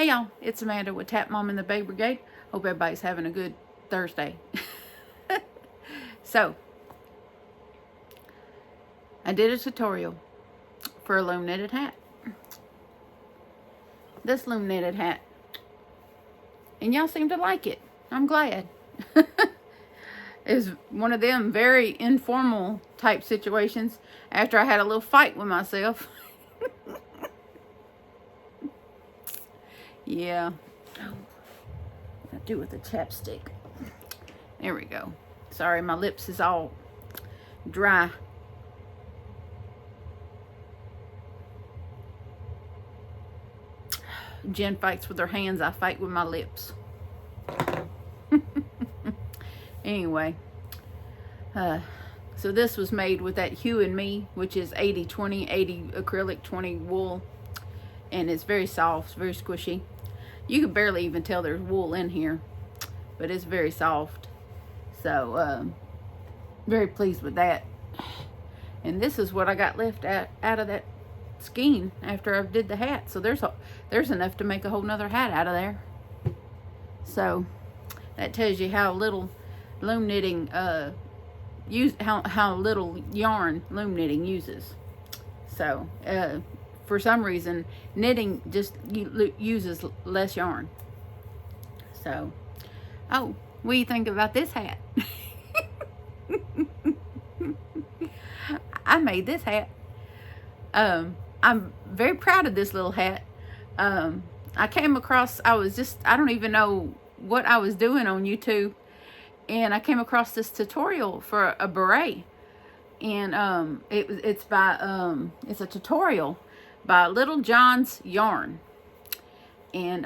Hey y'all, it's Amanda with Tap Mom and the Baby Brigade. Hope everybody's having a good Thursday. So, I did a tutorial for a loom knitted hat. This loom knitted hat. And y'all seem to like it. I'm glad. It's one of them very informal type situations after I had a little fight with myself. Yeah. What I do with the chapstick. There we go. Sorry, my lips is all dry. Jen fights with her hands. I fight with my lips. Anyway. So this was made with that Hue and Me, which is 80-20, 80 acrylic, 20 wool. And it's very soft, very squishy. You can barely even tell there's wool in here, but it's very soft. So, very pleased with that. And this is what I got left out of that skein after I did the hat. So there's enough to make a whole nother hat out of there. So that tells you how little loom knitting how little yarn loom knitting uses. So for some reason, knitting just uses less yarn. So, oh, what do you think about this hat? I made this hat. I'm very proud of this little hat. I came across, I don't even know what I was doing on YouTube, and I came across this tutorial for a beret. And it's a tutorial by Little John's Yarn. And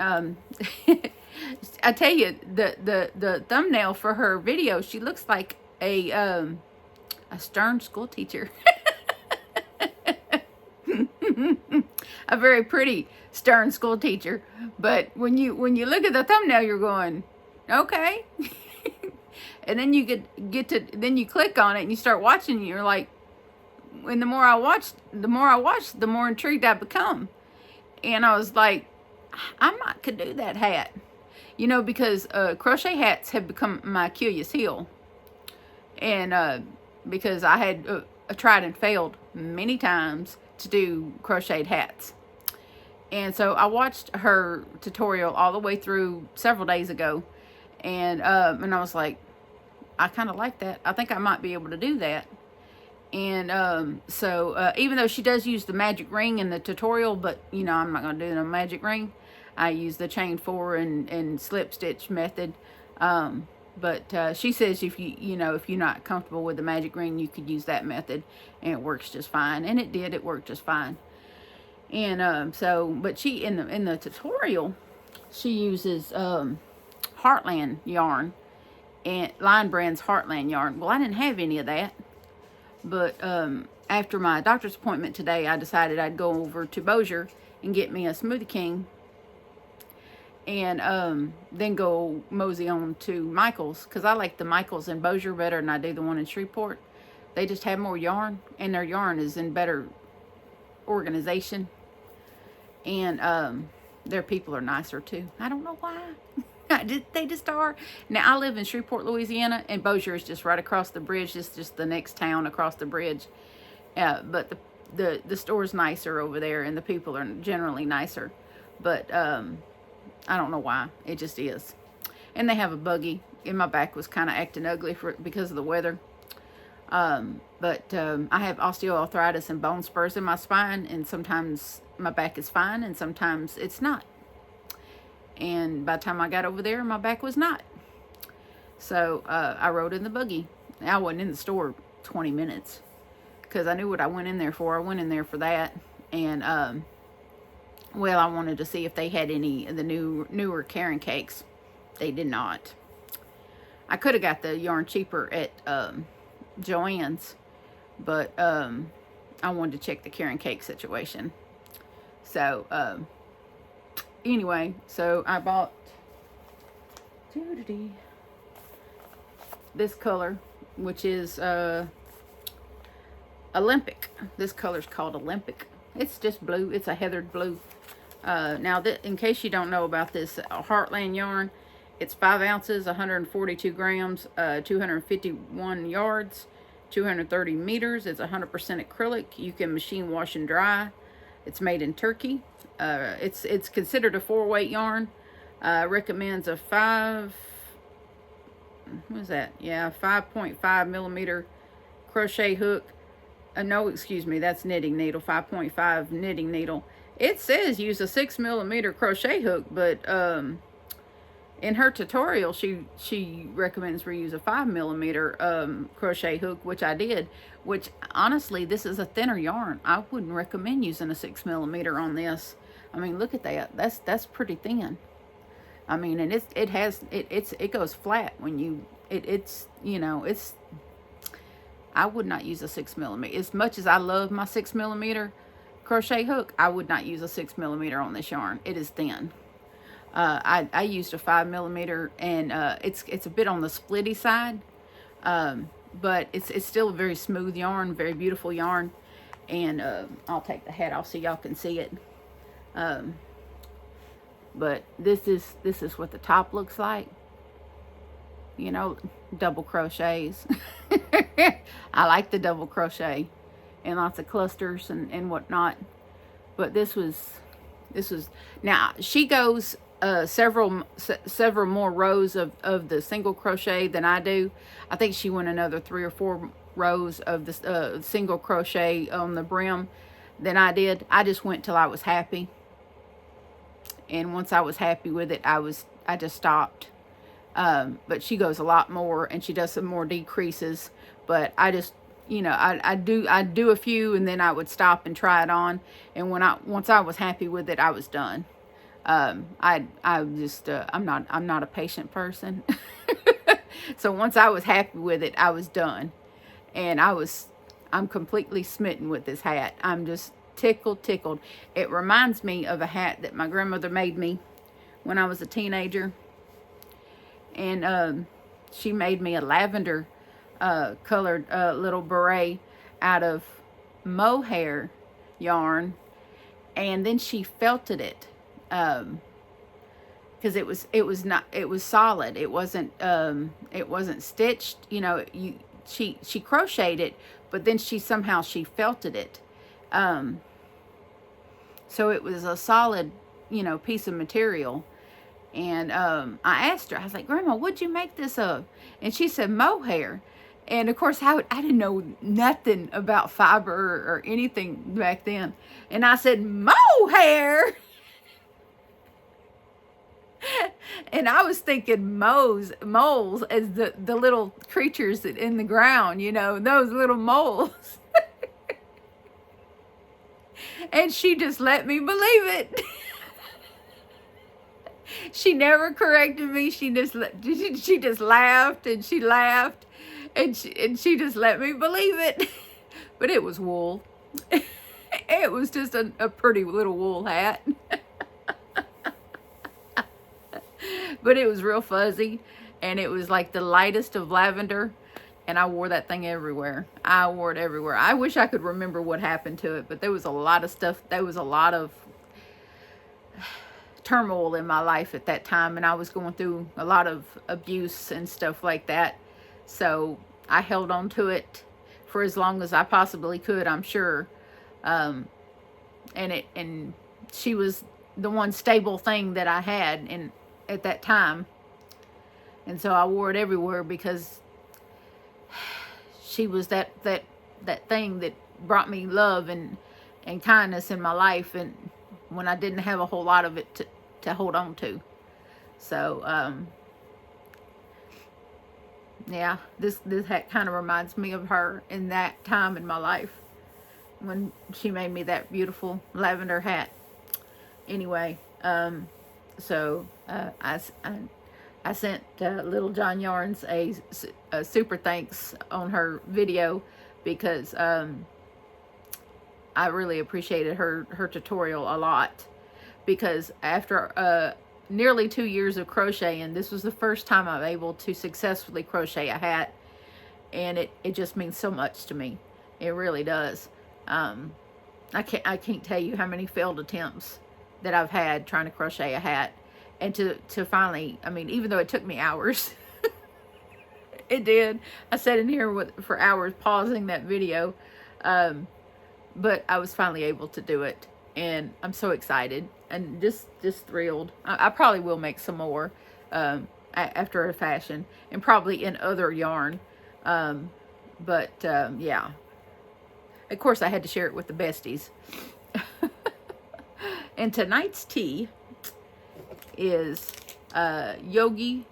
I tell you, the thumbnail for her video, she looks like a stern school teacher. A very pretty stern school teacher. But when you look at the thumbnail, you're going, okay. And then you then you click on it and you start watching, and you're like, and the more I watch, the more intrigued I become. And I was like, I might could do that hat. You know, because crochet hats have become my Achilles heel. And because I had tried and failed many times to do crocheted hats. And so I watched her tutorial all the way through several days ago. And I was like, I kind of like that. I think I might be able to do that. And so even though she does use the magic ring in the tutorial, but you know, I'm not going to do no magic ring. I use the chain 4 and slip stitch method. But she says if if you're not comfortable with the magic ring, you could use that method and it works just fine. And it did. It worked just fine. And but she in the tutorial, she uses Heartland yarn, and Line Brand's Heartland yarn. Well, I didn't have any of that. But after my doctor's appointment today, I decided I'd go over to Bossier and get me a Smoothie King. And then go mosey on to Michael's. Because I like the Michael's in Bossier better than I do the one in Shreveport. They just have more yarn. And their yarn is in better organization. And their people are nicer too. I don't know why. They just are. Now, I live in Shreveport, Louisiana, and Bossier is just right across the bridge. It's just the next town across the bridge. But the store's nicer over there, and the people are generally nicer. But I don't know why. It just is. And they have a buggy. And my back was kind of acting ugly because of the weather. But I have osteoarthritis and bone spurs in my spine, and sometimes my back is fine, and sometimes it's not. And by the time I got over there, my back was not. So I rode in the buggy. I wasn't in the store 20 minutes because I knew what I went in there for. I went in there for that. And, well, I wanted to see if they had any of the newer Caron cakes. They did not. I could have got the yarn cheaper at Joann's, but I wanted to check the Caron cake situation. So, anyway, so I bought this color, which is Olympic. This color's called Olympic. It's just blue. It's a heathered blue. Now, in case you don't know about this Heartland yarn, it's 5 ounces, 142 grams, 251 yards, 230 meters. It's 100% acrylic. You can machine wash and dry. It's made in Turkey. It's considered a 4-weight yarn. Recommends a 5.5 millimeter crochet hook. No, excuse me, that's knitting needle, 5.5 knitting needle. It says use a 6 millimeter crochet hook, but in her tutorial, she recommends we use a 5 millimeter crochet hook, which I did. Which honestly, this is a thinner yarn. I wouldn't recommend using a 6 millimeter on this. I mean, look at that. That's pretty thin. I mean, and it goes flat when you it's you know it's. I would not use a 6 millimeter. As much as I love my 6 millimeter crochet hook, I would not use a 6 millimeter on this yarn. It is thin. I used a 5 millimeter, and it's a bit on the splitty side, but it's still a very smooth yarn, very beautiful yarn. And I'll take the hat off so y'all can see it. But this is what the top looks like. You know, double crochets. I like the double crochet and lots of clusters and whatnot. But this was now she goes several more rows of the single crochet than I do. I think she went another 3 or 4 rows of the single crochet on the brim than I did. I just went till I was happy. And once I was happy with it, I just stopped. But she goes a lot more, and she does some more decreases. But I just, I'd do a few, and then I would stop and try it on. And once I was happy with it, I was done. I'm not a patient person. So once I was happy with it, I was done. And I'm completely smitten with this hat. I'm just tickled. It reminds me of a hat that my grandmother made me when I was a teenager. And she made me a lavender colored little beret out of mohair yarn, and then she felted it because it was solid. It wasn't stitched. She crocheted it, but then she felted it, so it was a solid piece of material. And I asked her, I was like, Grandma, what'd you make this of? And she said mohair. And of course, I didn't know nothing about fiber or anything back then. And I said, mohair? And I was thinking moles as the little creatures in the ground, those little moles. And she just let me believe it. She never corrected me. She just laughed and she laughed, and she just let me believe it. But it was wool. It was just a pretty little wool hat. But it was real fuzzy, and it was like the lightest of lavender, and I wore that thing everywhere. I wore it everywhere. I wish I could remember what happened to it, but there was a lot of stuff. There was a lot of turmoil in my life at that time, and I was going through a lot of abuse and stuff like that. So I held on to it for as long as I possibly could, I'm sure. And she was the one stable thing that I had at that time. And so I wore it everywhere because she was that thing that brought me love and kindness in my life, and when I didn't have a whole lot of it to hold on to. So yeah, this hat kind of reminds me of her in that time in my life when she made me that beautiful lavender hat. Anyway, so I sent Little John Yarns a super thanks on her video because I really appreciated her tutorial a lot, because after nearly 2 years of crocheting, this was the first time I'm able to successfully crochet a hat, and it just means so much to me. It really does. I can't tell you how many failed attempts that I've had trying to crochet a hat. And to finally, I mean, even though it took me hours, it did. I sat in here for hours pausing that video. But I was finally able to do it. And I'm so excited and just thrilled. I probably will make some more after a fashion, and probably in other yarn. Yeah. Of course, I had to share it with the besties. And tonight's tea is Yogi.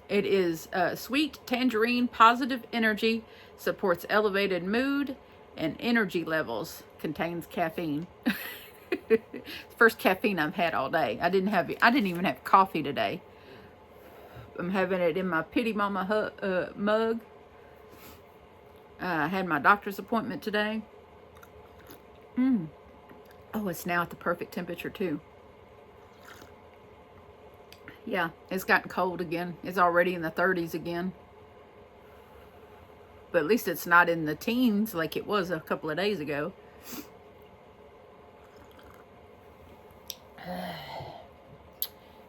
It is sweet tangerine, positive energy, supports elevated mood and energy levels, contains caffeine. First caffeine I've had all day. I didn't even have coffee today. I'm having it in my Pity Mama mug. I had my doctor's appointment today. Oh, it's now at the perfect temperature too. Yeah, it's gotten cold again. It's already in the 30s again. But at least it's not in the teens like it was a couple of days ago.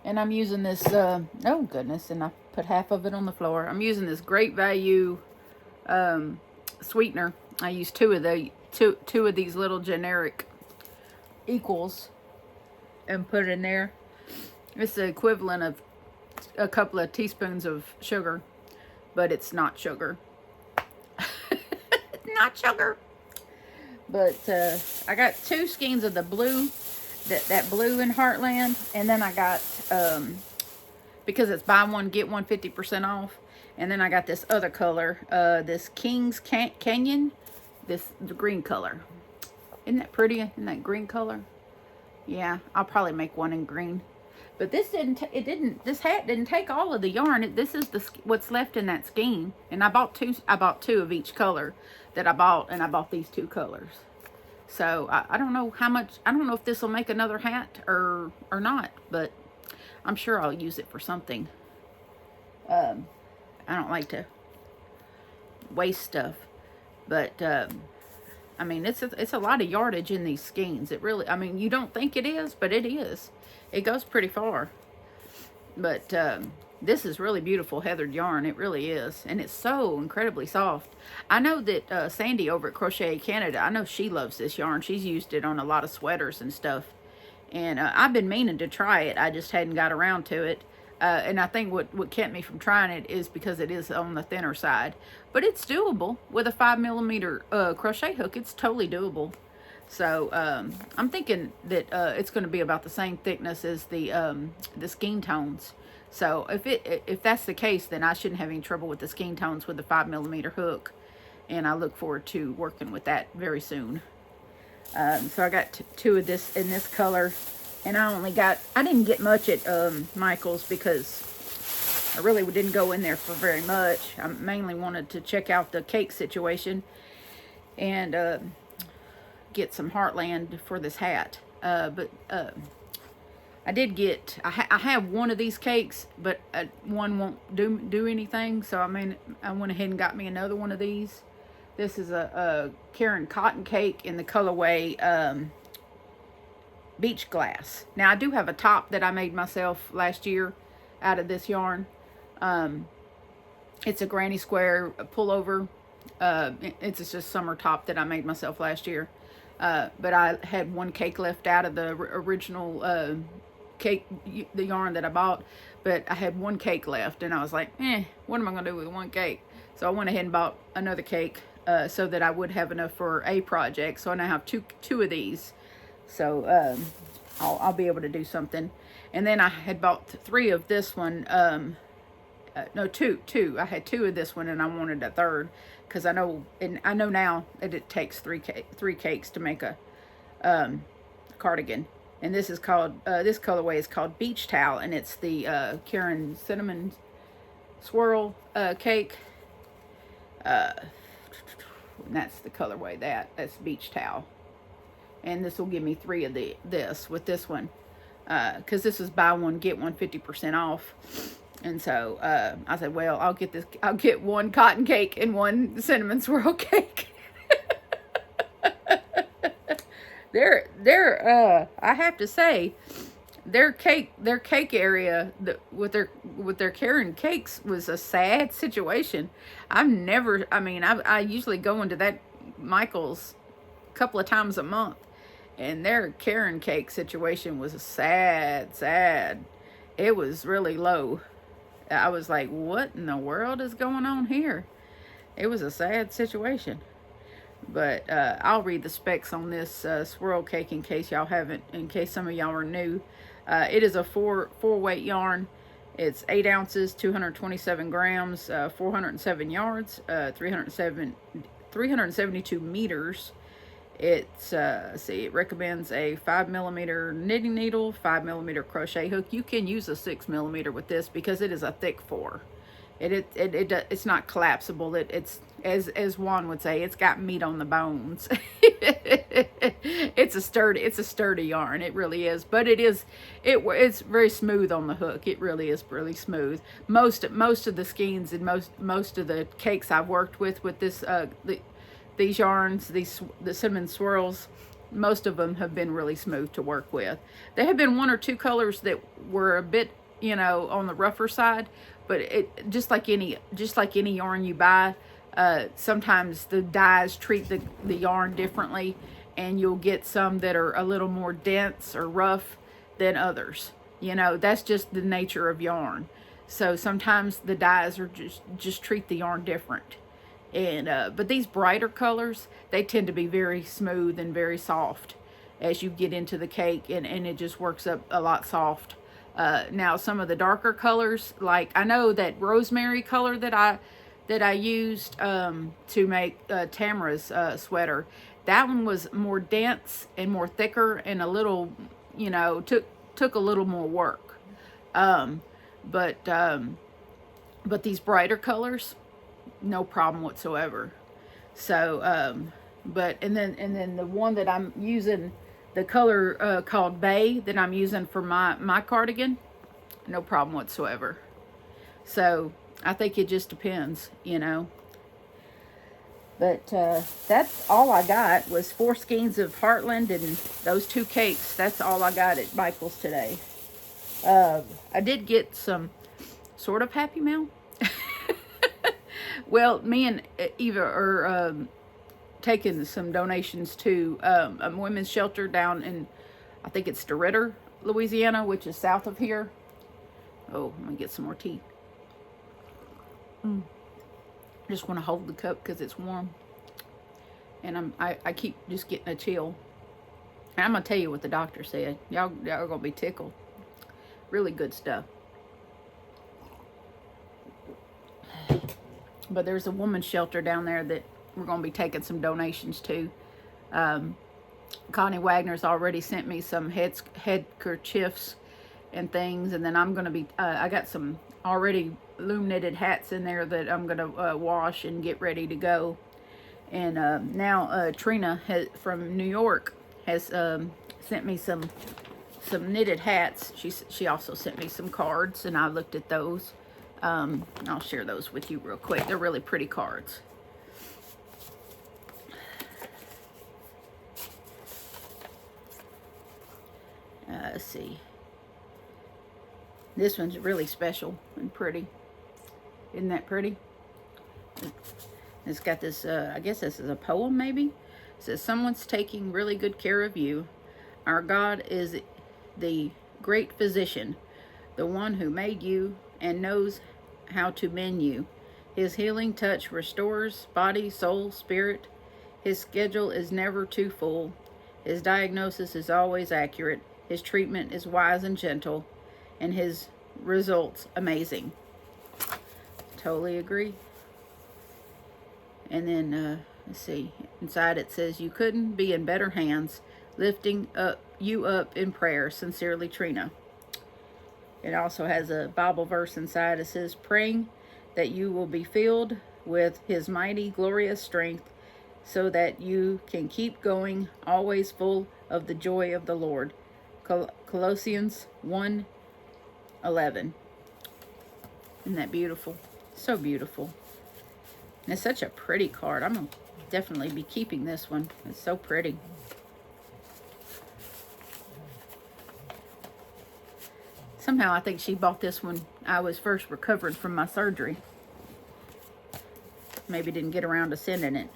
And I'm using this, oh goodness, and I put half of it on the floor. I'm using this Great Value sweetener. I use two of these little generic equals and put it in there. It's the equivalent of a couple of teaspoons of sugar, but it's not sugar. Not sugar. But I got 2 skeins of the blue, that blue in Heartland, and then I got because it's buy one get one 50% off, and then I got this other color, this King's Canyon, the green color. Isn't that pretty? Isn't that green color? Yeah, I'll probably make one in green. But this this hat didn't take all of the yarn. This is what's left in that skein. And I bought two of each color that I bought, and I bought these 2 colors. So I don't know how much, I don't know if this will make another hat or not, but I'm sure I'll use it for something. I don't like to waste stuff, but I mean, it's a lot of yardage in these skeins. It really, I mean, you don't think it is, but it is. It goes pretty far. But this is really beautiful heathered yarn. It really is. And it's so incredibly soft. I know that Sandy over at Crochet Canada, I know she loves this yarn. She's used it on a lot of sweaters and stuff. And I've been meaning to try it. I just hadn't got around to it. And I think what kept me from trying it is because it is on the thinner side. But it's doable. With a 5mm crochet hook, it's totally doable. So I'm thinking that it's going to be about the same thickness as the skein tones. So if that's the case, then I shouldn't have any trouble with the skein tones with the 5mm hook. And I look forward to working with that very soon. So I got 2 of this in this color. And I didn't get much at Michael's because I really didn't go in there for very much. I mainly wanted to check out the cake situation and get some Heartland for this hat. But I did get, I have one of these cakes, but one won't do anything. So I mean, I went ahead and got me another one of these. This is a Karen cotton cake in the colorway Beach Glass. Now I do have a top that I made myself last year out of this yarn. It's a granny square pullover. It's just summer top that I made myself last year. But I had one cake left out of the original cake, the yarn that I bought. But I had one cake left, and I was like, what am I going to do with one cake? So I went ahead and bought another cake so that I would have enough for a project. So I now have two of these. So I'll be able to do something. And then I had bought 3 of this one. No, two. I had 2 of this one, and I wanted a third because I know now that it takes 3 cakes to make a cardigan. And this is called this colorway is called Beach Towel, and it's the Karen cinnamon swirl cake. And that's the colorway that's Beach Towel. And this will give me 3 of this with this one, because this is buy one get one 50% off. And so I said, well, I'll get 1 cotton cake and 1 cinnamon swirl cake. I have to say, their cake area with their carrying cakes was a sad situation. I usually go into that Michael's a couple of times a month, and their carrying cake situation was sad. It was really low. I was like, what in the world is going on here? It was a sad situation. But I'll read the specs on this swirl cake in case y'all haven't, in case some of y'all are new. It is a four weight yarn. It's 8 ounces, 227 grams, 407 yards, 372 meters. It's let's see, it recommends a 5mm knitting needle, 5mm crochet hook. You can use a 6mm with this because it is a thick 4. It's not collapsible. It's as Juan would say, it's got meat on the bones. It's a sturdy yarn. It really is. But it's very smooth on the hook. It really is really smooth. Most of the skeins and most of the cakes I've worked with this these yarns, the cinnamon swirls, most of them have been really smooth to work with. There have been 1 or 2 colors that were a bit, on the rougher side, but it just like any yarn you buy, sometimes the dyes treat the yarn differently, and you'll get some that are a little more dense or rough than others. That's just the nature of yarn. So sometimes the dyes are just treat the yarn different. And but these brighter colors, they tend to be very smooth and very soft as you get into the cake, and it just works up a lot soft. Now some of the darker colors, like I know that rosemary color that I used to make Tamara's sweater, that one was more dense and more thicker and a little, took a little more work. But these brighter colors, no problem whatsoever. So and then the one that I'm using, the color called Bay, that I'm using for my cardigan, no problem whatsoever. So I think it just depends, But that's all I got was 4 skeins of Heartland and those 2 cakes. That's all I got at Michael's today. I did get some sort of Happy Mail. Well, me and Eva are taking some donations to a women's shelter down in, I think it's DeRidder, Louisiana, which is south of here. Oh, I'm going to get some more tea. I just want to hold the cup because it's warm. And I keep just getting a chill. And I'm going to tell you what the doctor said. Y'all are going to be tickled. Really good stuff. But there's a woman's shelter down there that we're going to be taking some donations to. Connie Wagner's already sent me some headkerchiefs and things. And then I'm going to be, I got some already loom knitted hats in there that I'm going to wash and get ready to go. And now Trina from New York has sent me some knitted hats. She also sent me some cards, and I looked at those. I'll share those with you real quick. They're really pretty cards. Let's see. This one's really special and pretty. Isn't that pretty? It's got this, I guess this is a poem maybe. It says, someone's taking really good care of you. Our God is the great physician, the one who made you and knows how to mend you. His healing touch restores body, soul, spirit. His schedule is never too full. His diagnosis is always accurate. His treatment is wise and gentle, and his results amazing. Totally agree. And then, let's see, inside it says, you couldn't be in better hands, lifting you up in prayer. Sincerely, Trina. It also has a Bible verse inside. It says, praying that you will be filled with his mighty, glorious strength, so that you can keep going, always full of the joy of the Lord. Colossians 1:11. Isn't that beautiful? So beautiful. And it's such a pretty card. I'm going to definitely be keeping this one. It's so pretty. Somehow I think she bought this when I was first recovering from my surgery. Maybe didn't get around to sending it.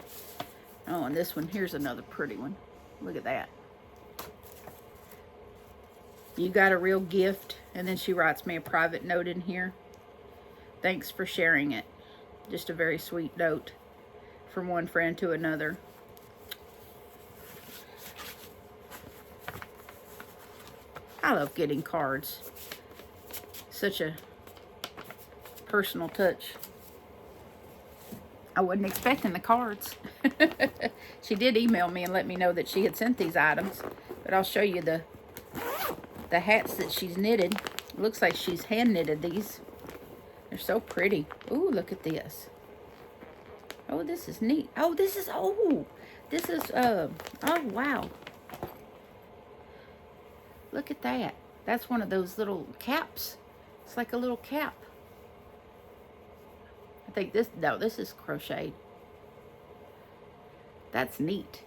Oh, and this one, here's another pretty one. Look at that. You got a real gift. And then she writes me a private note in here. Thanks for sharing it. Just a very sweet note from one friend to another. I love getting cards. Such a personal touch. I wasn't expecting the cards. She did email me and let me know that she had sent these items. But I'll show you the hats that she's knitted. It looks like she's hand knitted these. They're so pretty. Ooh, look at this. Oh, this is neat. Oh, this is, oh, wow. Look at that. That's one of those little caps. It's like a little cap. I think this, no, this is crocheted. That's neat.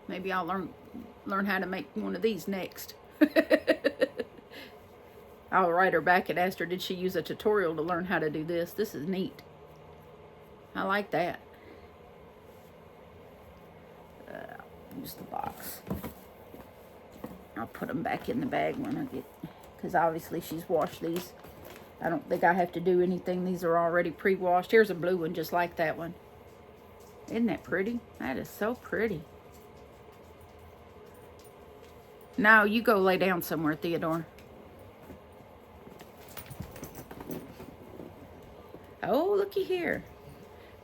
Maybe I'll learn how to make one of these next. I'll write her back and ask her, did she use a tutorial to learn how to do this? This is neat. I like that. Use the box. I'll put them back in the bag when I get, because obviously she's washed these. I don't think I have to do anything. These are already pre-washed. Here's a blue one just like that one. Isn't that pretty? That is so pretty. Now you go lay down somewhere, Theodore. Oh, looky here.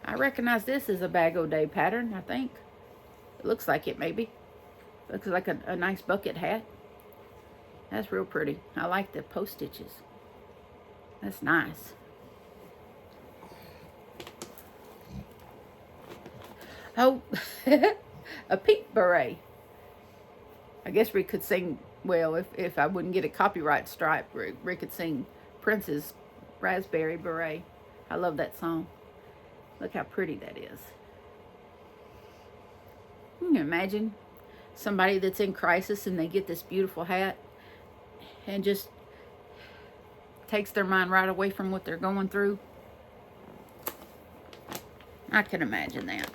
I recognize this as a Bag O' Day pattern, I think. It looks like it, maybe. Looks like a nice bucket hat. That's real pretty. I like the post stitches. That's nice. Oh, a pink beret. I guess we could sing, well, if I wouldn't get a copyright strike, we could sing Prince's Raspberry Beret. I love that song. Look how pretty that is. You can imagine somebody that's in crisis and they get this beautiful hat and just takes their mind right away from what they're going through. I can imagine that.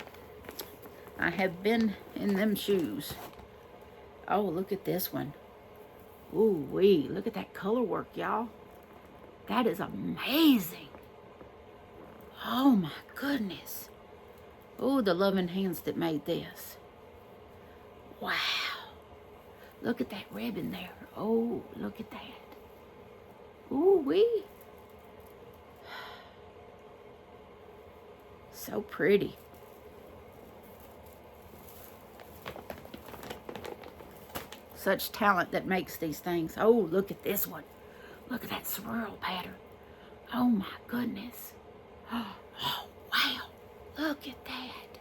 I have been in them shoes. Oh, look at this one. Ooh wee, look at that color work, y'all. That is amazing. Oh my goodness. Oh, the loving hands that made this. Wow. Look at that ribbon there. Oh, look at that. Ooh wee. So pretty. Such talent that makes these things. Oh, look at this one. Look at that swirl pattern. Oh my goodness. Oh, wow. Look at that.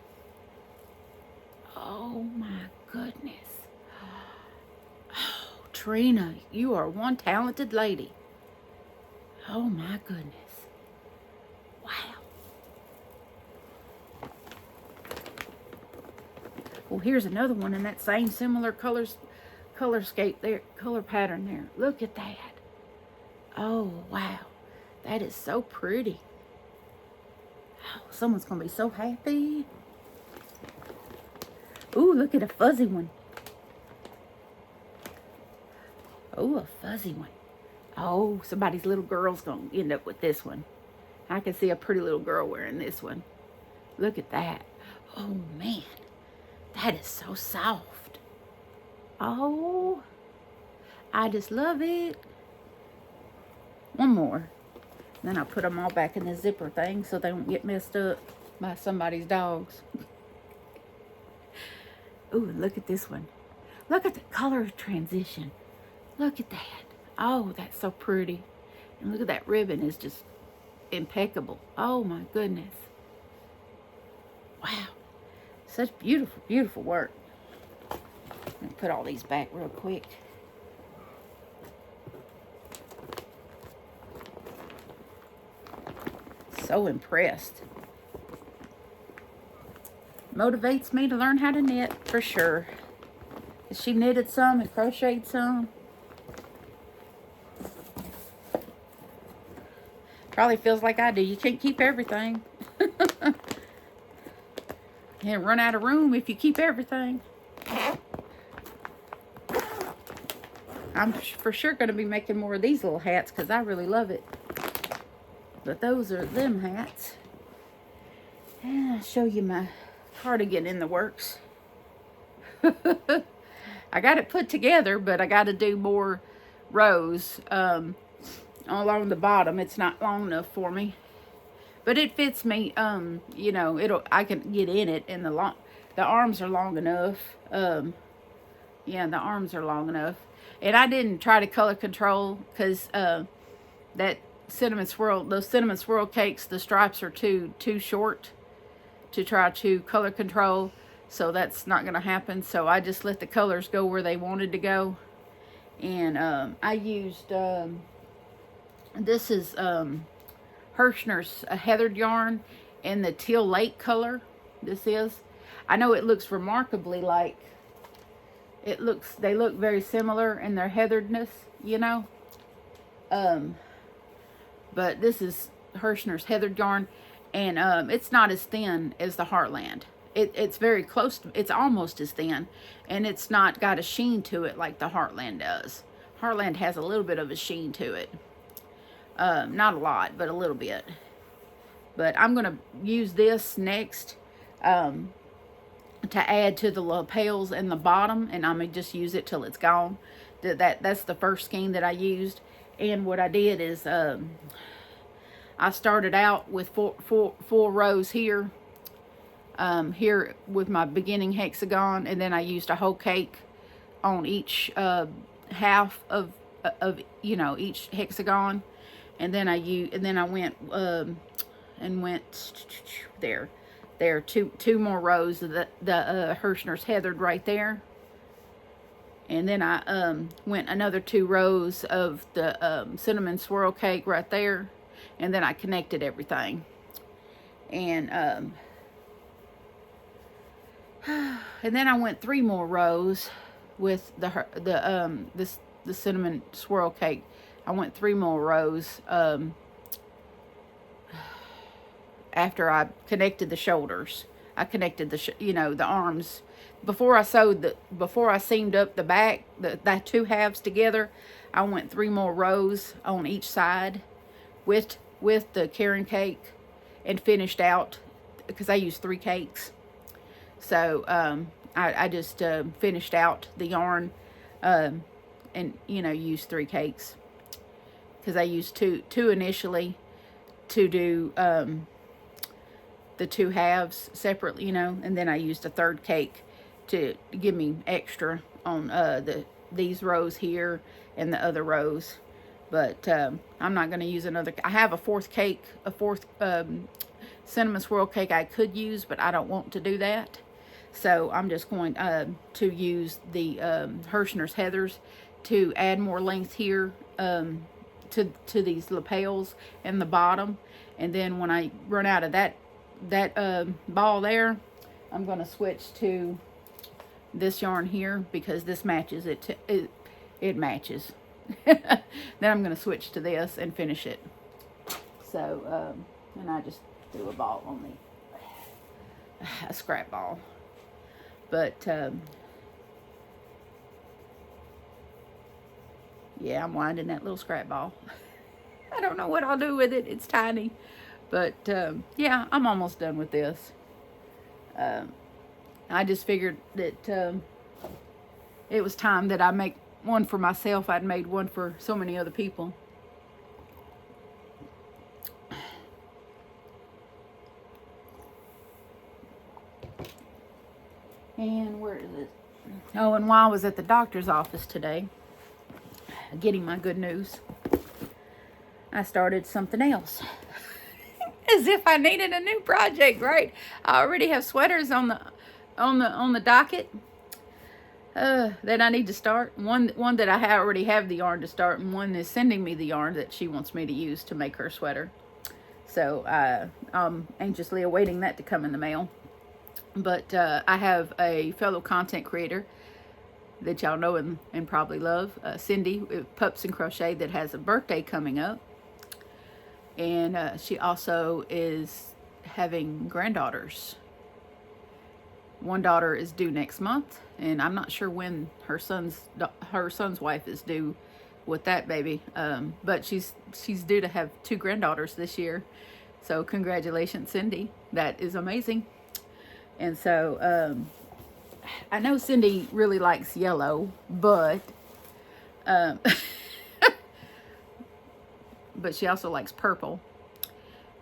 Oh my goodness. Oh, Trina, you are one talented lady. Oh my goodness. Wow. Well, here's another one in that same similar color scape there, color pattern there. Look at that. Oh, wow. That is so pretty. Oh, someone's going to be so happy. Ooh, look at a fuzzy one. Oh, a fuzzy one. Oh, somebody's little girl's going to end up with this one. I can see a pretty little girl wearing this one. Look at that. Oh, man. That is so soft. Oh, I just love it. One more. Then I'll put them all back in the zipper thing so they won't get messed up by somebody's dogs. Ooh, look at this one. Look at the color transition. Look at that. Oh, that's so pretty. And look at that ribbon is just impeccable. Oh my goodness. Wow. Such beautiful, beautiful work. Let me put all these back real quick. So impressed. Motivates me to learn how to knit for sure. She knitted some and crocheted some. Probably feels like I do. You can't keep everything. You run out of room if you keep everything. I'm for sure going to be making more of these little hats because I really love it. But those are them hats. And I'll show you my cardigan in the works. I got it put together, but I got to do more rows along the bottom. It's not long enough for me. But it fits me, you know, I can get in it, and the arms are long enough. Yeah, the arms are long enough. And I didn't try to color control because those cinnamon swirl cakes, the stripes are too short to try to color control. So that's not going to happen. So I just let the colors go where they wanted to go. And I used, this is Hirschner's Heathered yarn in the Teal Lake color. This is. I know it looks remarkably like, they look very similar in their heatheredness, you know. But this is Hirschner's Heathered yarn, and it's not as thin as the Heartland. It's very close to, it's almost as thin, and it's not got a sheen to it like the Heartland does. Heartland has a little bit of a sheen to it. Not a lot, but a little bit. But I'm going to use this next to add to the lapels in the bottom, and I'm going to just use it till it's gone. That's the first skein that I used. And what I did is I started out with four rows here, here with my beginning hexagon, and then I used a whole cake on each half of you know, each hexagon. And then I went and went there two more rows of the Hirschner's Heathered right there. And then I went another 2 rows of the cinnamon swirl cake right there, and then I connected everything. And and then I went 3 more rows with the cinnamon swirl cake. I went 3 more rows after I connected the shoulders. I connected the arms before I seamed up the back, that 2 halves together. I went 3 more rows on each side with the Caron cake and finished out, because I used 3 cakes. So I just finished out the yarn and used 3 cakes. Because I used two initially to do the 2 halves separately, and then I used a 3rd cake to give me extra on these rows here and the other rows. But I'm not going to use another. I have a 4th cake, a 4th cinnamon swirl cake I could use, but I don't want to do that. So I'm just going to use the Hirschner's Heathers to add more length here to these lapels in the bottom. And then when I run out of that ball there, I'm going to switch to this yarn here, because this matches it. It matches. Then I'm going to switch to this and finish it. So and I just threw a ball on me, a scrap ball. But yeah, I'm winding that little scrap ball. I don't know what I'll do with it. It's tiny. But yeah, I'm almost done with this. I just figured that it was time that I make one for myself. I'd made one for so many other people. And where is it? Oh, and while I was at the doctor's office today, getting my good news, I started something else. As if I needed a new project, right? I already have sweaters on the docket that I need to start. One that I already have the yarn to start, and one is sending me the yarn that she wants me to use to make her sweater. So I'm anxiously awaiting that to come in the mail. But I have a fellow content creator that y'all know and probably love, Cindy, Pups and Crochet, that has a birthday coming up. And she also is having granddaughters. One daughter is due next month, and I'm not sure when her son's wife is due with that baby. But she's due to have two granddaughters this year. So congratulations, Cindy. That is amazing. And so I know Cindy really likes yellow, but um, but she also likes purple.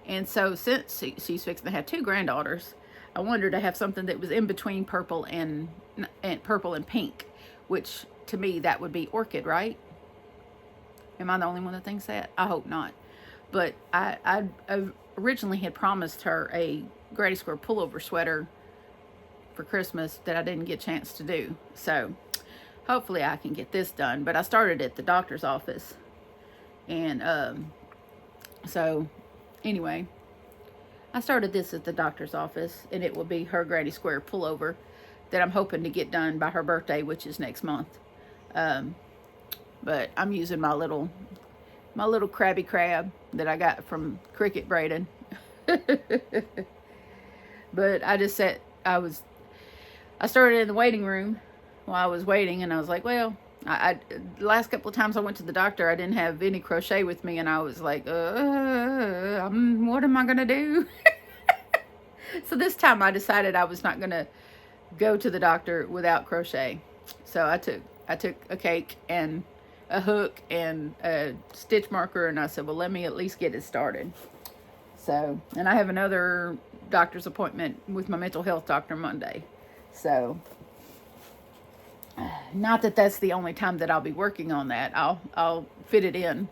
And so since she's fixing to have two granddaughters, I wanted her to have something that was in between purple and purple and pink, which to me that would be orchid, right? Am I the only one that thinks that? I hope not. But I originally had promised her a Granny Square pullover sweater for Christmas that I didn't get a chance to do. So hopefully I can get this done. But I started at the doctor's office. And so anyway, I started this at the doctor's office, and it will be her Granny Square pullover that I'm hoping to get done by her birthday, which is next month. But I'm using my little Krabby Crab that I got from Cricket Braiding. But I started in the waiting room while I was waiting, and I was like, well, the last couple of times I went to the doctor, I didn't have any crochet with me, and I was like, what am I gonna do? So this time I decided I was not gonna go to the doctor without crochet. So I took a cake and a hook and a stitch marker, and I said, well, let me at least get it started. So, and I have another doctor's appointment with my mental health doctor Monday. So, not that that's the only time that I'll be working on that. I'll fit it in.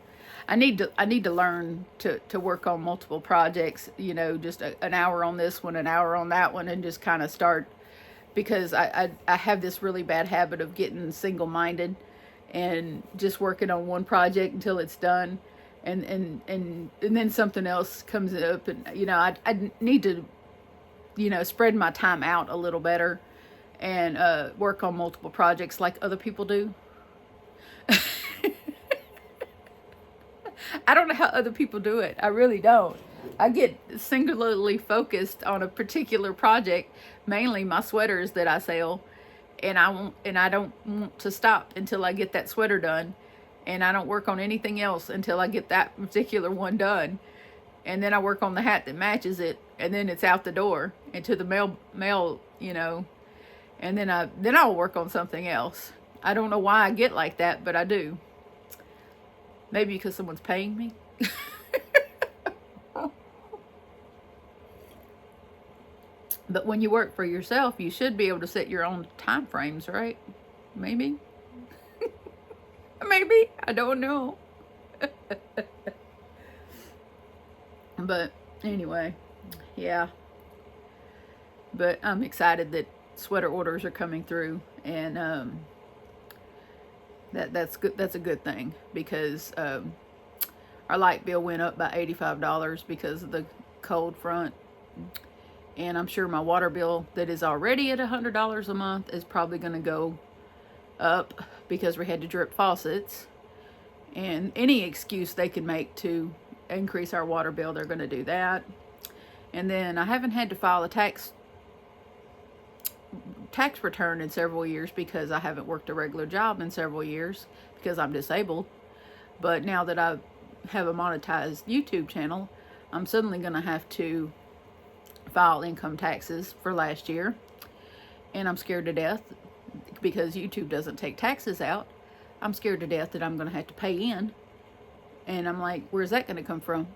I need to learn to work on multiple projects, just an hour on this one, an hour on that one, and just kind of start, because I have this really bad habit of getting single-minded and just working on one project until it's done, and then something else comes up, and I need to spread my time out a little better and work on multiple projects like other people do. I don't know how other people do it. I really don't. I get singularly focused on a particular project, mainly my sweaters that I sell, and I don't want to stop until I get that sweater done, and I don't work on anything else until I get that particular one done. And then I work on the hat that matches it, and then it's out the door into the mail, and then I'll work on something else. I don't know why I get like that, but I do. Maybe because someone's paying me. But when you work for yourself, you should be able to set your own time frames, right? Maybe. Maybe. I don't know. But anyway, yeah. But I'm excited that sweater orders are coming through, and that's good. That's a good thing, because our light bill went up by $85 because of the cold front, and I'm sure my water bill that is already at $100 a month is probably going to go up because we had to drip faucets, and any excuse they can make to increase our water bill, they're going to do that. And then I haven't had to file a tax return in several years because I haven't worked a regular job in several years because I'm disabled. But now that I have a monetized YouTube channel, I'm suddenly going to have to file income taxes for last year, and I'm scared to death because YouTube doesn't take taxes out. I'm scared to death that I'm going to have to pay in, and I'm like, where's that going to come from?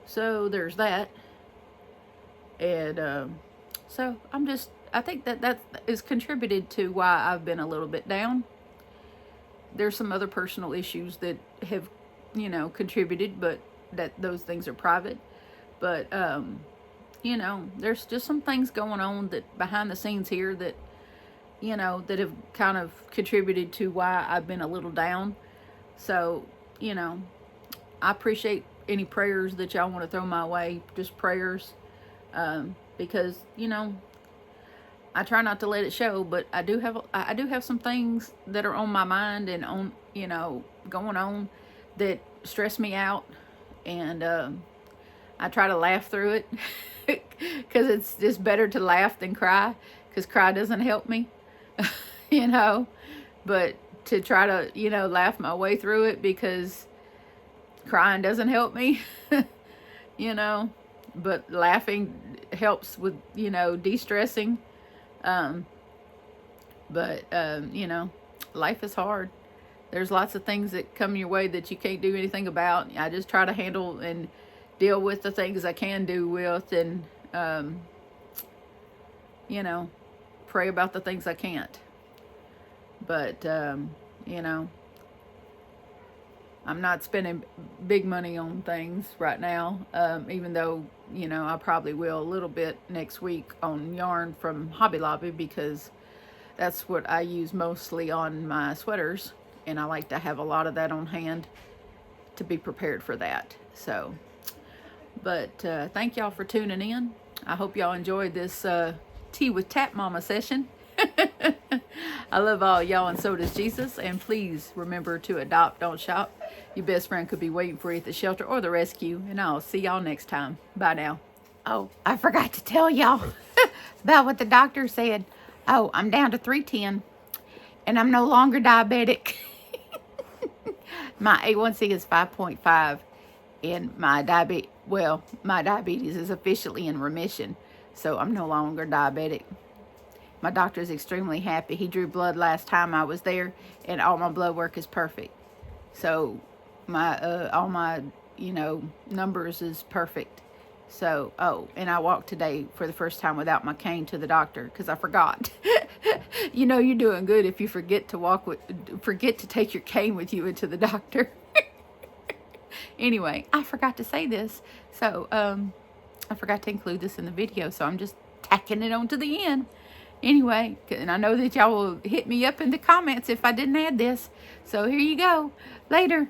So there's that. And so I think that is contributed to why I've been a little bit down. There's some other personal issues that have contributed, but those things are private. But there's just some things going on that behind the scenes here that that have kind of contributed to why I've been a little down. So I appreciate any prayers that y'all want to throw my way, just prayers, because I try not to let it show, but I do have some things that are on my mind and on going on that stress me out, and I try to laugh through it because it's just better to laugh than cry, because cry doesn't help me, you know. But to try to, you know, laugh my way through it, because crying doesn't help me, you know. But laughing helps with, you know, de-stressing. You know, life is hard. There's lots of things that come your way that you can't do anything about. I just try to handle and deal with the things I can do with, and, you know, pray about the things I can't. But, you know, I'm not spending big money on things right now, even though, you know, I probably will a little bit next week on yarn from Hobby Lobby, because that's what I use mostly on my sweaters, and I like to have a lot of that on hand to be prepared for that. So, but thank y'all for tuning in. I hope y'all enjoyed this Tea with Tap Mama session. I love all y'all, and so does Jesus. And please remember to adopt, don't shop. Your best friend could be waiting for you at the shelter or the rescue. And I'll see y'all next time. Bye now. Oh, I forgot to tell y'all about what the doctor said. Oh, I'm down to 310, and I'm no longer diabetic. My A1C is 5.5, and my diabetes is officially in remission, so I'm no longer diabetic. My doctor is extremely happy. He drew blood last time I was there, and all my blood work is perfect. So my all my, you know, numbers is perfect. So, oh, and I walked today for the first time without my cane to the doctor, because I forgot. You know, you're doing good if you forget to take your cane with you into the doctor. Anyway, I forgot to say this. So, I forgot to include this in the video, so I'm just tacking it on to the end. Anyway, and I know that y'all will hit me up in the comments if I didn't add this. So here you go. Later.